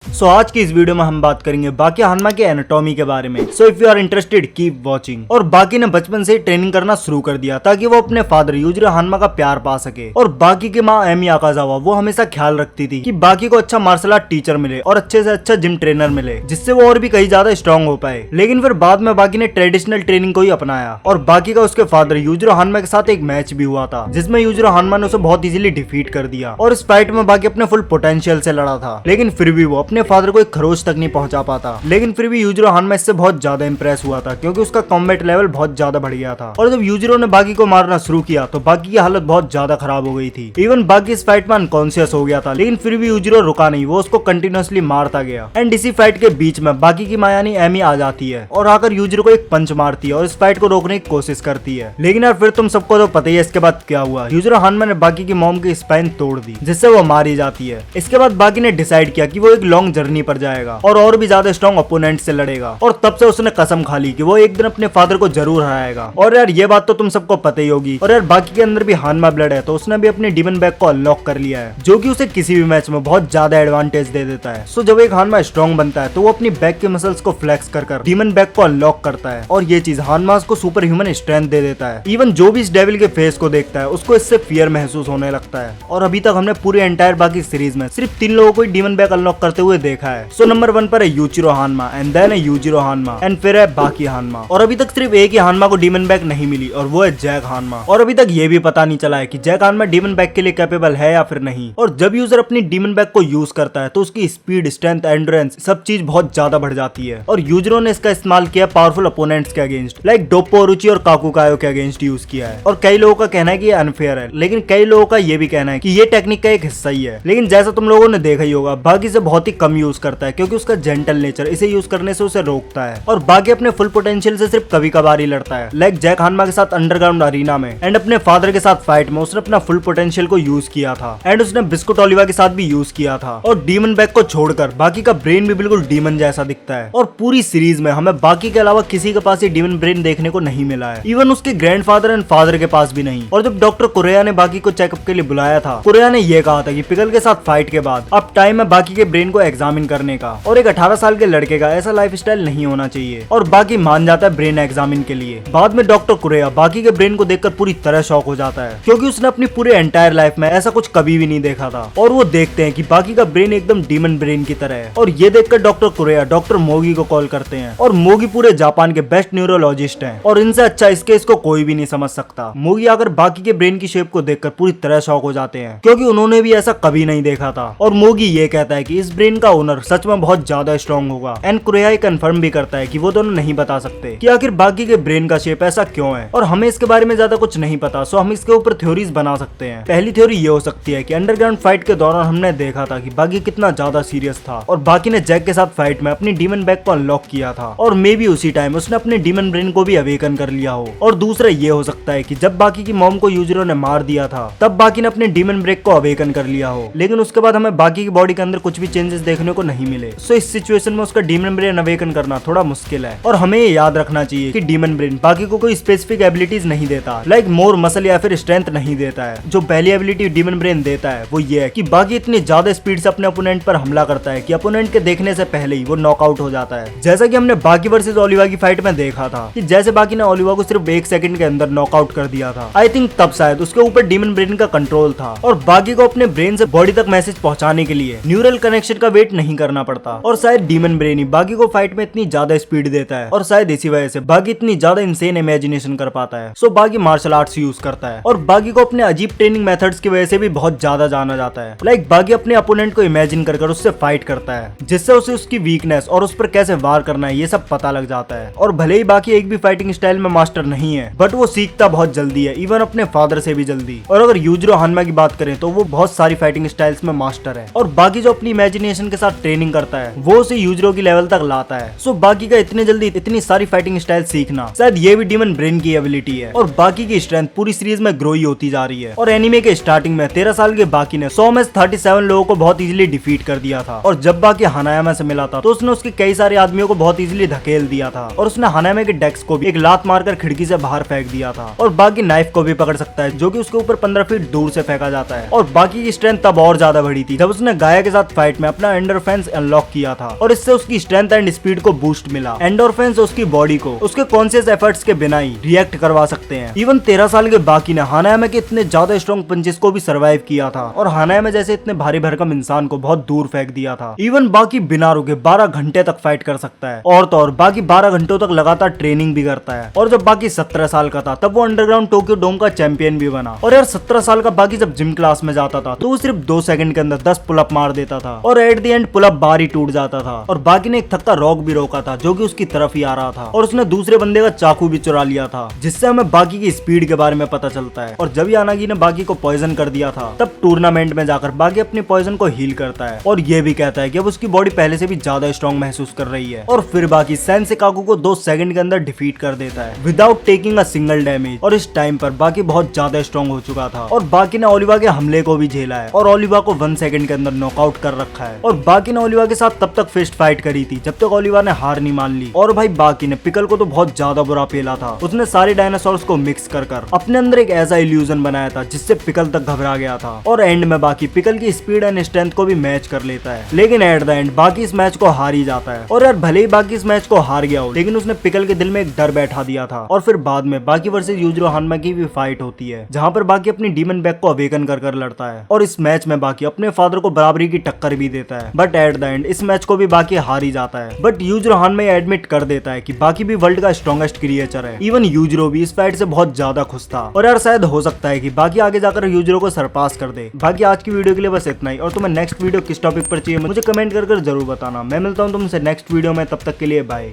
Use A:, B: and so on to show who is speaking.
A: सो आज की इस वीडियो में हम बात करेंगे बाकी हानमा के एनाटॉमी के बारे में। So if you are interested keep watching. और बाकी ने बचपन से ही ट्रेनिंग करना शुरू कर दिया ताकि वो अपने फादर यूजिरो हानमा का प्यार पा सके। और बाकी की माँ एमी आकाजावा वो हमेशा ख्याल रखती थी कि बाकी को अच्छा मार्शल आर्ट टीचर मिले और अच्छे से अच्छा जिम ट्रेनर मिले जिससे वो और भी कहीं ज्यादा स्ट्रॉन्ग हो पाए। लेकिन फिर बाद में बाकी ने ट्रेडिशनल ट्रेनिंग को ही अपनाया और बाकी का उसके फादर यूजिरो हानमा के साथ एक मैच भी हुआ था जिसमें यूजिरो हानमा ने उसे बहुत इजीली डिफीट कर दिया। और इस फाइट में बाकी अपने फुल पोटेंशियल से लड़ा था, लेकिन फिर भी वो अपने फादर को एक खरोच तक नहीं पहुंचा पाता। लेकिन फिर भी यूजिरो हानमा इससे बहुत ज्यादा इंप्रेस हुआ था क्योंकि उसका कॉम्बैट लेवल बहुत ज्यादा बढ़ गया था। और जब यूजिरो ने बाकी को मारना शुरू किया तो बाकी की हालत बहुत ज्यादा खराब हो गई थी। इवन बाकी इस फाइट में अनकॉन्शियस हो गया था, लेकिन फिर भी यूजिरो रुका नहीं, वो उसको कंटिन्यूअसली मारता गया। एंड इसी फाइट के बीच में बाकी की माँ यानी एमी आ जाती है और आकर यूजिरो को एक पंच मारती है और इस फाइट को रोकने की कोशिश करती है। लेकिन यार फिर तुम सबको तो पता ही है इसके बाद क्या हुआ। यूजिरो हानमा ने बाकी की मॉम की स्पाइन तोड़ दी जिससे वो मारी जाती है। इसके बाद बाकी ने डिसाइड किया कि वो एक लॉन्ग जर्नी पर जाएगा और भी ज्यादा स्ट्रॉन्ग ओपोनेंट से लड़ेगा। और तब से उसने कसम खा ली कि वो एक दिन अपने फादर को जरूर हराएगा। और यार ये बात तो तुम सबको पता ही होगी। और यार बाकी के अंदर भी हानमा ब्लड है तो उसने भी अपने डीमन बैक को अनलॉक कर लिया है जो कि उसे किसी भी मैच में बहुत ज्यादा एडवांटेज दे देता है। सो जब एक हानमा स्ट्रॉन्ग बनता है तो वो अपनी बैक के मसल्स को फ्लेक्स कर डीमन बैक को अनलॉक करता है और ये चीज हानमा को सुपर ह्यूमन स्ट्रेंथ दे देता है। इवन जो भी इस डेविल के फेस को देखता है उसको इससे फियर महसूस होने लगता है। और अभी तक हमने पूरी एंटायर बाकी सीरीज में सिर्फ 3 लोगों को डीमन बैक अनलॉक करते हुए देखा है। सो नंबर 1 पर है यूचिरो हानमा, एंड देन है यूजिरो हानमा, एंड फिर है बाकी हानमा। और अभी तक सिर्फ एक ही हानमा को डीमन बैक नहीं मिली और वो है जैक हानमा। और अभी तक ये भी पता नहीं चला है कि जैक हानमा डीमन बैक के लिए कैपेबल है या फिर नहीं। और जब यूजर अपनी डीमन बैक को यूज करता है तो उसकी स्पीड, स्ट्रेंथ, एंड्योरेंस सब चीज बहुत ज्यादा बढ़ जाती है। और यूजरो ने इसका इस्तेमाल किया पावरफुल ओपोनेंट्स के अगेंस्ट, लाइक डोप्पो, ओरुची और काकुकायो के अगेंस्ट यूज किया है। और कई लोगों का कहना है कि ये अनफेयर है, लेकिन कई लोगों का ये भी कहना है कि ये टेक्निक का एक हिस्सा ही है। लेकिन जैसा तुम लोगों ने देखा ही होगा बाकी से बहुत ही कम यूज करता है क्योंकि उसका जेंटल नेचर इसे यूज करने से उसे रोकता है। और बाकी अपने फुल पोटेंशियल से सिर्फ कभी कभार ही लड़ता है, लाइक जैक हानमा के साथ अंडरग्राउंड अरीना में। एंड अपने फादर के साथ फाइट में उसने अपना फुल पोटेंशियल को यूज किया था। एंड उसने बिस्कुट ओलिवा के साथ भी यूज किया था। और डीमन बैक को छोड़कर बाकी का ब्रेन भी बिल्कुल डीमन जैसा दिखता है। और पूरी सीरीज में हमें बाकी के अलावा किसी के पास ये डीमन ब्रेन देखने को नहीं मिला है, इवन उसके ग्रैंडफादर एंड फादर के पास भी नहीं। और जब डॉक्टर कुरेया ने बाकी को चेकअप के लिए बुलाया था, कुरेया ने ये कहा था कि पिकल के साथ फाइट के बाद अब टाइम है बाकी के ब्रेन को एग्जामिन करने का। और एक 18 साल के लड़के का ऐसा लाइफ स्टाइल नहीं होना चाहिए। और बाकी मान जाता है ब्रेन एग्जामिन के लिए। बाद में डॉक्टर कुरेया बाकी के ब्रेन को देखकर पूरी तरह शॉक हो जाता है क्योंकि उसने अपनी पूरे एंटायर लाइफ में ऐसा कुछ कभी भी नहीं देखा था। और वो देखते हैं कि बाकी का ब्रेन एकदम डीमन ब्रेन की तरह है। और ये देखकर डॉक्टर कुरेया डॉक्टर मोगी को कॉल करते हैं। और मोगी पूरे जापान के बेस्ट न्यूरोलॉजिस्ट हैं और इनसे अच्छा इस केस को कोई भी नहीं समझ सकता। मोगी आकर बाकी के ब्रेन की शेप को देखकर पूरी तरह शॉक हो जाते हैं क्योंकि उन्होंने भी ऐसा कभी नहीं देखा था। और मोगी ये कहता है कि इस ब्रेन का ओनर सच में बहुत ज्यादा स्ट्रॉन्ग होगा। एंड कुरेया कंफर्म भी करता है कि वो दोनों नहीं बता सकते कि आखिर बाकी के ब्रेन का शेप ऐसा क्यों है। और हमें इसके बारे में ज्यादा कुछ नहीं पता, सो हम इसके ऊपर थ्योरीज बना सकते हैं। पहली थ्योरी ये हो सकती है कि अंडरग्राउंड फाइट के दौरान हमने देखा था कि बाकी कितना ज्यादा सीरियस था और बाकी ने जैक के साथ फाइट में अपनी डीमन बैक को अनलॉक किया था और मे बी उसी टाइम उसने अपने डीमन ब्रेन को भी अवेकन कर लिया हो। और दूसरा ये हो सकता है कि जब बाकी की मॉम को यूजिरो ने मार दिया था तब बाकी ने अपने डीमन ब्रेक को अवेकन कर लिया हो, लेकिन उसके बाद हमें बाकी की बॉडी के अंदर कुछ भी चेंजेस देखने को नहीं मिले। सो इस सिचुएशन में उसका डीमन ब्रेन अवेकन करना थोड़ा मुश्किल है। और हमें ये याद रखना चाहिए कि डीमन ब्रेन बाकी को कोई स्पेसिफिक एबिलिटीज नहीं देता, लाइक मोर मसल या फिर स्ट्रेंथ नहीं देता है। जो पहली एबिलिटी डीमन ब्रेन देता है वो ये है कि बाकी इतनी ज्यादा स्पीड से अपने अपोनेंट पर हमला करता है कि अपोनेंट के देखने से पहले ही वो नॉकआउट हो जाता है। जैसा कि हमने बाकी वर्सेस ओलिवा की फाइट में देखा था कि जैसे बाकी ने ओलिवा को सिर्फ 1 सेकंड के अंदर नॉकआउट कर दिया था। आई थिंक तब शायद उसके ऊपर डीमन ब्रेन का कंट्रोल था और बाकी को अपने ब्रेन से बॉडी तक मैसेज पहुंचाने के लिए न्यूरल कनेक्शन का वेट नहीं करना पड़ता। और शायद डीमन ब्रेन ही बाकी को फाइट में इतनी ज्यादा स्पीड देता है और शायद इसी वजह से बाकी इतनी ज्यादा इंसेन इमेजिनेशन कर पाता है। सो बाकी मार्शल आर्ट्स यूज करता है और बाकी को अपने अजीब ट्रेनिंग मेथड्स की वजह से भी बहुत ज्यादा जाना जाता है। लाइक बाकी अपने अपोनेंट को इमेजिन कर उससे फाइट करता है जिससे उसे उसकी वीकनेस और उस पर कैसे वार करना है ये सब पता लग जाता है। और भले ही बाकी एक भी फाइटिंग स्टाइल में मास्टर नहीं है बट वो सीखता बहुत जल्दी है, इवन अपने फादर से भी जल्दी। और अगर यूजिरो हानमा की बात करें तो वो बहुत सारी फाइटिंग स्टाइल्स में मास्टर है और बाकी जो अपनी इमेजिनेशन के साथ ट्रेनिंग करता है वो उसे यूजिरो की लेवल तक लाता है। सो बाकी का इतने जल्दी इतनी सारी फाइटिंग स्टाइल सीखना शायद ये भी डीमन ब्रेन की एबिलिटी है। और बाकी की स्ट्रेंथ पूरी सीरीज में ग्रो ही होती जा रही है। और एनिमे के स्टार्टिंग में 13 साल के बाकी ने 100 में 37 लोगों को बहुत इजीली डिफीट कर दिया था। और जब बाकी हानायामा से मिला था तो उसने उसके कई सारे आदमियों को बहुत इजीली धकेल दिया था और उसने हानायामा के डेस्क को भी एक लात मारकर खिड़की से बाहर फेंक दिया था। और बाकी नाइफ को भी पकड़ सकता है जो कि उसके ऊपर 15 फीट दूर से फेंका जाता है। और बाकी की स्ट्रेंथ तब और ज्यादा बढ़ी थी जब उसने गाया के साथ फाइट में अपना एंडोर्फिन्स अनलॉक किया था और इससे उसकी स्ट्रेंथ एंड स्पीड को बूस्ट मिला। एंडोर्फिन्स उसकी बॉडी को उसके कॉन्शियस एफर्ट्स के बिना ही रिएक्ट करवा सकते हैं। इवन 13 साल के बाकी ने हानायामा के इतने ज्यादा स्ट्रॉन्ग पंचेस को भी सर्वाइव किया था और हानायामा जैसे इतने भारी भरकम इंसान को बहुत दूर फेंक दिया था। इवन बाकी बिना रुके 12 घंटे तक फाइट कर सकता है और तो और बाकी 12 घंटों तक लगातार ट्रेनिंग भी करता है। और जब बाकी 17 साल का था तब वो अंडरग्राउंड टोक्यो डोम का चैंपियन भी बना। और यार 17 साल का बाकी जब जिम क्लास में जाता था तो वो सिर्फ 2 सेकंड के अंदर 10 पुलअप मार देता था और एट द एंड पुलअप बार ही टूट जाता था। और बाकी ने एक थक्का रॉक भी रोका था जो कि उसकी तरफ ही आ रहा था और उसने दूसरे बंदे का चाकू भी चुरा लिया था, जिससे हमें बाकी की स्पीड के बारे में पता चलता है। और जब यानागी ने बाकी को पॉइजन कर दिया था तब टूर्नामेंट में जाकर बाकी अपनी पॉइजन को हील करता है और ये भी कहता है कि अब उसकी बॉडी पहले से भी ज्यादा स्ट्रॉन्ग महसूस कर रही है। और फिर बाकी सेंसेकाकू को 2 सेकंड के अंदर डिफीट कर देता है without taking a single damage. और इस टाइम पर बाकी बहुत ज्यादा स्ट्रॉन्ग हो चुका था और बाकी ने ओलिवा के हमले को भी झेला है और ओलिवा को 1 सेकंड के अंदर नॉकआउट कर रखा है। और बाकी ने ओलिवा के साथ तब तक फिस्ट फाइट करी थी जब तक ओलिवा ने हार नहीं मान ली। और भाई बाकी ने पिकल को तो बहुत ज्यादा बुरा पेला था। उसने सारे डायनासोर्स को मिक्स कर अपने अंदर एक ऐसा इल्यूजन बनाया था जिससे पिकल तक घबरा गया था। और एंड में बाकी पिकल की स्पीड एंड स्ट्रेंथ को भी मैच कर लेता है, लेकिन एट द एंड बाकी इस मैच को हार ही जाता है। और यार भले ही बाकी इस मैच को हार गया हो लेकिन उसने पिकल के दिल में एक डर बैठा दिया था। और फिर बाद में बाकी वर्सेस यूजिरो हानमा की भी फाइट होती है जहाँ पर बाकी अपनी डीमन बैक को अवेकन कर लड़ता है और इस मैच में बाकी अपने फादर को बराबरी की टक्कर भी देता है। बट एट द एंड इस मैच को भी बाकी हार ही जाता है। बट यूजिरो हानमा एडमिट कर देता है कि बाकी भी वर्ल्ड का स्ट्रॉन्गेस्ट क्रिएचर है। इवन यूजिरो भी इस फाइट से बहुत ज्यादा खुश था और यार शायद हो सकता है कि बाकी आगे जाकर यूजिरो को सरपास कर दे। बाकी आज की वीडियो के लिए बस इतना ही। और तुम्हें नेक्स्ट वीडियो किस टॉपिक पर चाहिए मुझे कमेंट कर जरूर बताना। मैं मिलता हूँ तुमसे नेक्स्ट वीडियो में, तब तक के लिए बाय।